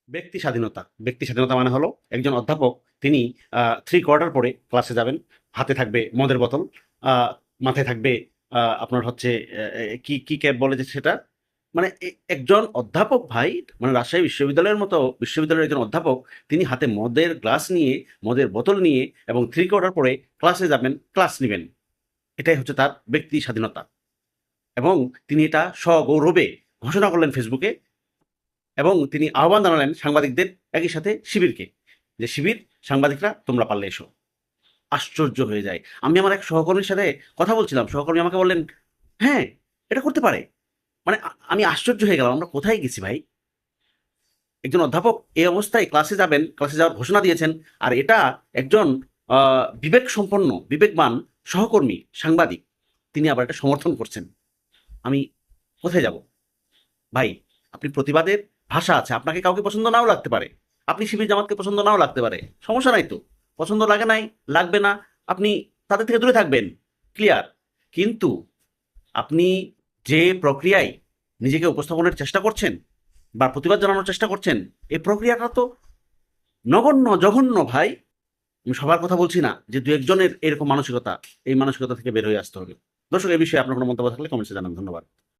ব্যক্তি স্বাধীনতা মানে হলো একজন অধ্যাপক তিনি 3 কোয়ার্টার পরে ক্লাসে যাবেন, হাতে থাকবে মদের বোতল, মাথায় থাকবে আপনার হচ্ছে কি কি ক্যাপ বলে যে সেটা, মানে একজন অধ্যাপক ভাই, মানে রাজশাহী বিশ্ববিদ্যালয়ের মতো বিশ্ববিদ্যালয়ের একজন অধ্যাপক, তিনি হাতে মদের গ্লাস নিয়ে, মদের বোতল নিয়ে এবং 3 কোয়ার্টার পরে ক্লাসে যাবেন, ক্লাস নেবেন। এটাই হচ্ছে তার ব্যক্তি স্বাধীনতা। এবং তিনি এটা সগৌরবে ঘোষণা করলেন ফেসবুকে, এবং তিনি আহ্বান জানালেন সাংবাদিকদের, একই সাথে শিবিরকে, যে শিবির, সাংবাদিকরা তোমরা পারলে এসো। আশ্চর্য হয়ে যায়। আমি আমার এক সহকর্মীর সাথে কথা বলছিলাম, সহকর্মী আমাকে বললেন, হ্যাঁ, এটা করতে পারে। মানে আমি আশ্চর্য হয়ে গেলাম, আমরা কোথায় গেছি ভাই? একজন অধ্যাপক এই অবস্থায় ক্লাসে যাবেন, ক্লাসে যাওয়ার ঘোষণা দিয়েছেন, আর এটা একজন বিবেক সম্পন্ন, বিবেকবান সহকর্মী সাংবাদিক, তিনি আবার এটা সমর্থন করছেন। আমি কোথায় যাব ভাই? আপনি প্রতিবাদের ভাষা আছে, আপনাকে কাউকে পছন্দ নাও লাগতে পারে, আপনি শিবির জামাতকে পছন্দ নাও লাগতে পারে, সমস্যা নাই তো, পছন্দ লাগে নাই, লাগবে না, আপনি তাদের থেকে দূরে থাকবেন, ক্লিয়ার। কিন্তু আপনি যে প্রক্রিয়ায় নিজেকে উপস্থাপনের চেষ্টা করছেন বা প্রতিবাদ জানানোর চেষ্টা করছেন, এই প্রক্রিয়াটা তো নগণ্য, জঘন্য ভাই। আমি সবার কথা বলছি না, যে দু একজনের এরকম মানসিকতা, এই মানসিকতা থেকে বের হয়ে আসতে হবে। দর্শক, এই বিষয়ে আপনার কোনো মন্তব্য থাকলে কমেন্টসে জানান। ধন্যবাদ।